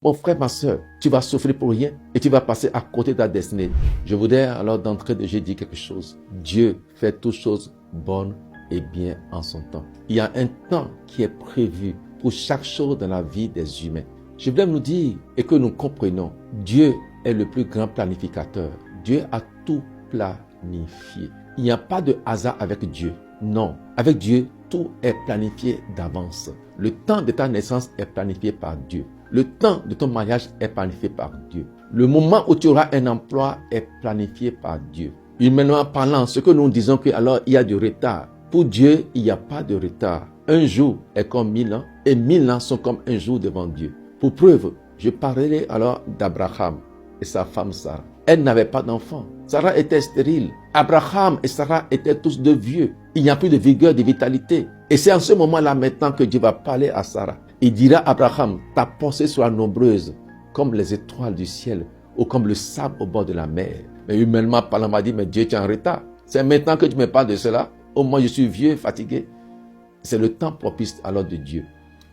Mon frère, ma soeur, tu vas souffrir pour rien et tu vas passer à côté de ta destinée. Je voudrais alors d'entrée de jeu dire quelque chose. Dieu fait toutes choses bonnes et bien en son temps. Il y a un temps qui est prévu pour chaque chose dans la vie des humains. Je voulais nous dire et que nous comprenions, Dieu est le plus grand planificateur. Dieu a tout planifié. Il n'y a pas de hasard avec Dieu. Non, avec Dieu, tout est planifié d'avance. Le temps de ta naissance est planifié par Dieu. Le temps de ton mariage est planifié par Dieu. Le moment où tu auras un emploi est planifié par Dieu. Humainement parlant, ce que nous disons que alors il y a du retard. Pour Dieu, il n'y a pas de retard. Un jour est comme 1000 ans et 1000 ans sont comme un jour devant Dieu. Pour preuve, je parlais alors d'Abraham et sa femme Sarah. Elle n'avait pas d'enfant. Sarah était stérile. Abraham et Sarah étaient tous de vieux. Il n'y a plus de vigueur, de vitalité. Et c'est en ce moment-là maintenant que Dieu va parler à Sarah. Il dira à Abraham, ta pensée sera nombreuse comme les étoiles du ciel ou comme le sable au bord de la mer. Mais humainement parlant, m'a dit, mais Dieu, tu es en retard. C'est maintenant que tu me parles de cela. Au moins, je suis vieux, fatigué. C'est le temps propice alors de Dieu.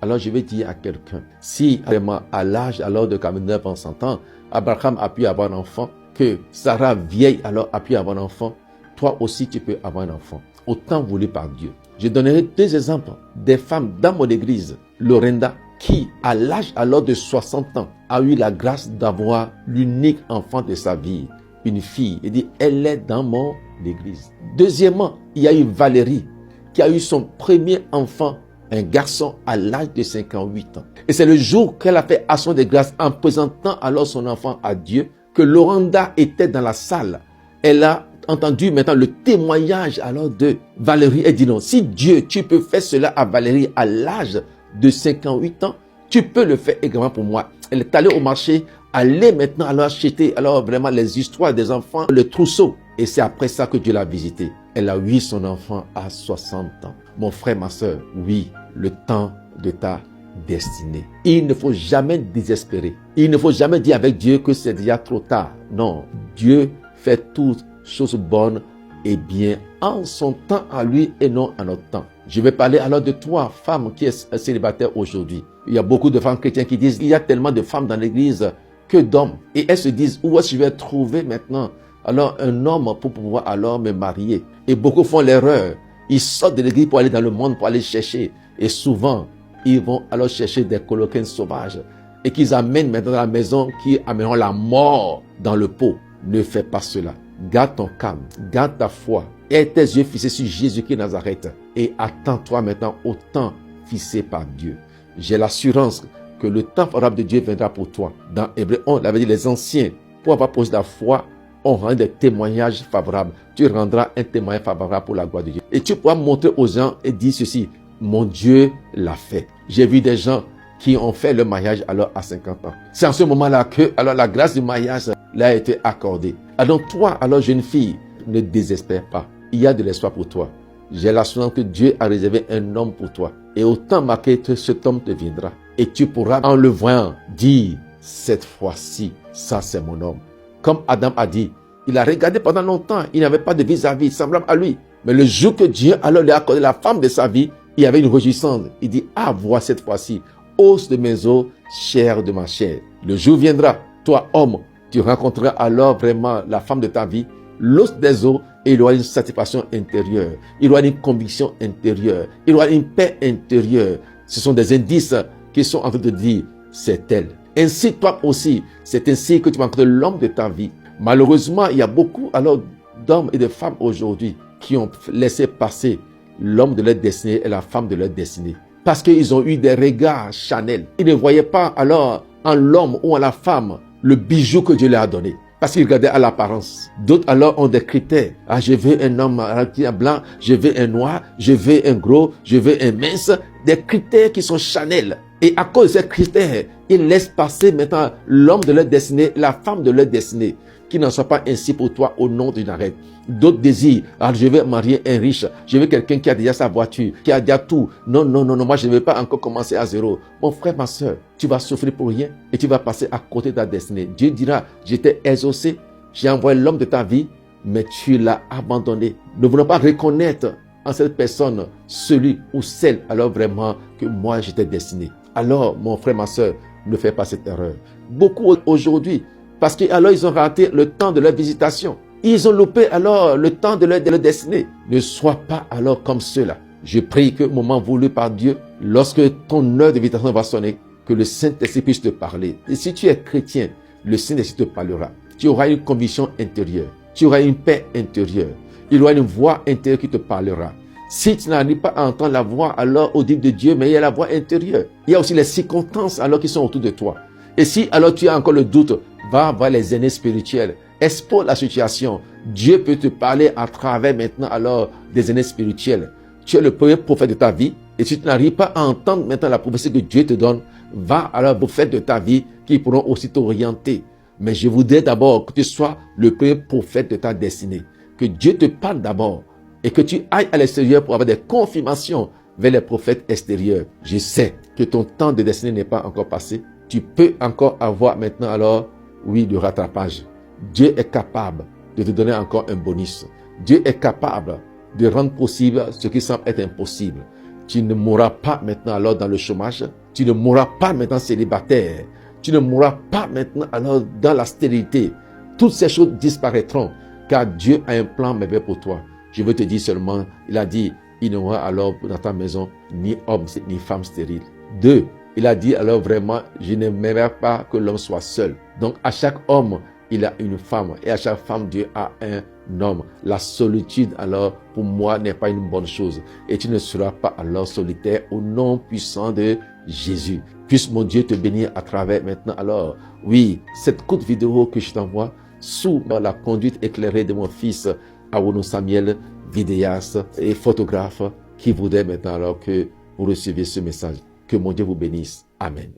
Alors je vais dire à quelqu'un, si vraiment à l'âge alors de 49 ans, 100 ans, Abraham a pu avoir un enfant, que Sarah vieille alors a pu avoir un enfant, toi aussi tu peux avoir un enfant, autant voulu par Dieu. Je donnerai 2 exemples des femmes dans mon église, Lorenda, qui à l'âge alors de 60 ans a eu la grâce d'avoir l'unique enfant de sa vie, une fille. Il dit, elle est dans mon église. Deuxièmement, il y a eu Valérie qui a eu son premier enfant, un garçon à l'âge de 58 ans. Et c'est le jour qu'elle a fait action de grâce en présentant alors son enfant à Dieu que Lorenda était dans la salle. Elle a entendu maintenant le témoignage alors de Valérie et dit non, si Dieu, tu peux faire cela à Valérie à l'âge de 58 ans, tu peux le faire également pour moi. Elle est allée au marché, allait maintenant alors acheter alors vraiment les histoires des enfants, le trousseau. Et c'est après ça que Dieu l'a visité. Elle a eu son enfant à 60 ans. Mon frère, ma soeur, oui, le temps de ta destinée. Il ne faut jamais désespérer. Il ne faut jamais dire avec Dieu que c'est déjà trop tard. Non, Dieu fait toutes choses bonnes et bien en son temps à lui et non à notre temps. Je vais parler alors de toi, femme qui est célibataire aujourd'hui. Il y a beaucoup de femmes chrétiennes qui disent, il y a tellement de femmes dans l'église que d'hommes. Et elles se disent, où est-ce que je vais trouver maintenant alors un homme pour pouvoir alors me marier? Et beaucoup font l'erreur. Ils sortent de l'église pour aller dans le monde, pour aller chercher. Et souvent, ils vont alors chercher des coloquins sauvages et qu'ils amènent maintenant à la maison, qui amèneront la mort dans le pot. Ne fais pas cela. Garde ton calme, garde ta foi. Aie tes yeux fixés sur Jésus-Christ Nazareth et attends-toi maintenant au temps fixé par Dieu. J'ai l'assurance que le temps favorable de Dieu viendra pour toi. Dans Hébreux 11, il avait dit les anciens, pour avoir posé la foi, on rend des témoignages favorables. Tu rendras un témoignage favorable pour la gloire de Dieu. Et tu pourras montrer aux gens et dire ceci, mon Dieu l'a fait. J'ai vu des gens qui ont fait le mariage alors à 50 ans. C'est en ce moment-là que alors la grâce du mariage leur a été accordée. Alors toi, alors jeune fille, ne désespère pas. Il y a de l'espoir pour toi. J'ai l'assurance que Dieu a réservé un homme pour toi. Et au temps marqué, cet homme te viendra. Et tu pourras, en le voyant, dire, cette fois-ci, ça c'est mon homme. Comme Adam a dit, il a regardé pendant longtemps, il n'avait pas de vis-à-vis semblable à lui. Mais le jour que Dieu alors lui a accordé la femme de sa vie, il y avait une réjouissance. Il dit, ah, vois cette fois-ci, os de mes os, chair de ma chair. Le jour viendra, toi homme, tu rencontreras alors vraiment la femme de ta vie, l'os des os, et il aura une satisfaction intérieure, il aura une conviction intérieure, il aura une paix intérieure. Ce sont des indices qui sont en train de dire, c'est elle. Ainsi, toi aussi, c'est ainsi que tu vas rencontrer l'homme de ta vie. Malheureusement, il y a beaucoup alors d'hommes et de femmes aujourd'hui qui ont laissé passer l'homme de leur destinée et la femme de leur destinée. Parce qu'ils ont eu des regards charnels. Ils ne voyaient pas alors en l'homme ou en la femme le bijou que Dieu leur a donné. Parce qu'ils regardaient à l'apparence. D'autres alors ont des critères. Ah, je veux un homme blanc, je veux un noir, je veux un gros, je veux un mince. Des critères qui sont charnels. Et à cause de ces critères, ils laissent passer maintenant l'homme de leur destinée, la femme de leur destinée. Qu'il n'en soit pas ainsi pour toi au nom de Nazareth. D'autres désirent, alors je vais marier un riche, je veux quelqu'un qui a déjà sa voiture, qui a déjà tout. Non, moi je ne vais pas encore commencer à zéro. Mon frère, ma soeur, tu vas souffrir pour rien et tu vas passer à côté de ta destinée. Dieu dira, je t'ai exaucé, j'ai envoyé l'homme de ta vie, mais tu l'as abandonné. Ne voulons pas reconnaître en cette personne celui ou celle alors vraiment que moi j'étais destiné. Alors, mon frère, ma soeur, ne fais pas cette erreur. Beaucoup aujourd'hui, parce qu'alors ils ont raté le temps de leur visitation. Ils ont loupé alors le temps de leur destinée. Ne sois pas alors comme ceux-là. Je prie que au moment voulu par Dieu, lorsque ton heure de visitation va sonner, que le Saint-Esprit puisse te parler. Et si tu es chrétien, le Saint-Esprit te parlera. Tu auras une conviction intérieure. Tu auras une paix intérieure. Il y aura une voix intérieure qui te parlera. Si tu n'arrives pas à entendre la voix alors audible de Dieu, mais il y a la voix intérieure. Il y a aussi les circonstances alors qui sont autour de toi. Et si alors tu as encore le doute, va voir les aînés spirituels. Expose la situation. Dieu peut te parler à travers maintenant alors des aînés spirituels. Tu es le premier prophète de ta vie. Et si tu n'arrives pas à entendre maintenant la prophétie que Dieu te donne, va alors aux prophètes de ta vie qui pourront aussi t'orienter. Mais je voudrais d'abord que tu sois le premier prophète de ta destinée. Que Dieu te parle d'abord et que tu ailles à l'extérieur pour avoir des confirmations vers les prophètes extérieurs. Je sais que ton temps de destinée n'est pas encore passé. Tu peux encore avoir maintenant alors, oui, le rattrapage. Dieu est capable de te donner encore un bonus. Dieu est capable de rendre possible ce qui semble être impossible. Tu ne mourras pas maintenant alors dans le chômage. Tu ne mourras pas maintenant célibataire. Tu ne mourras pas maintenant alors dans la stérilité. Toutes ces choses disparaîtront car Dieu a un plan merveilleux pour toi. Je veux te dire seulement, il a dit, il n'y aura alors dans ta maison ni homme ni femme stérile. 2, il a dit alors vraiment, je n'aimerais pas que l'homme soit seul. Donc à chaque homme, il a une femme et à chaque femme, Dieu a un homme. La solitude alors pour moi n'est pas une bonne chose et tu ne seras pas alors solitaire au nom puissant de Jésus. Puisse mon Dieu te bénir à travers maintenant alors, oui, cette courte vidéo que je t'envoie sous la conduite éclairée de mon fils Awono Samuel, vidéaste et photographe qui voudrait maintenant alors que vous receviez ce message. Que mon Dieu vous bénisse. Amen.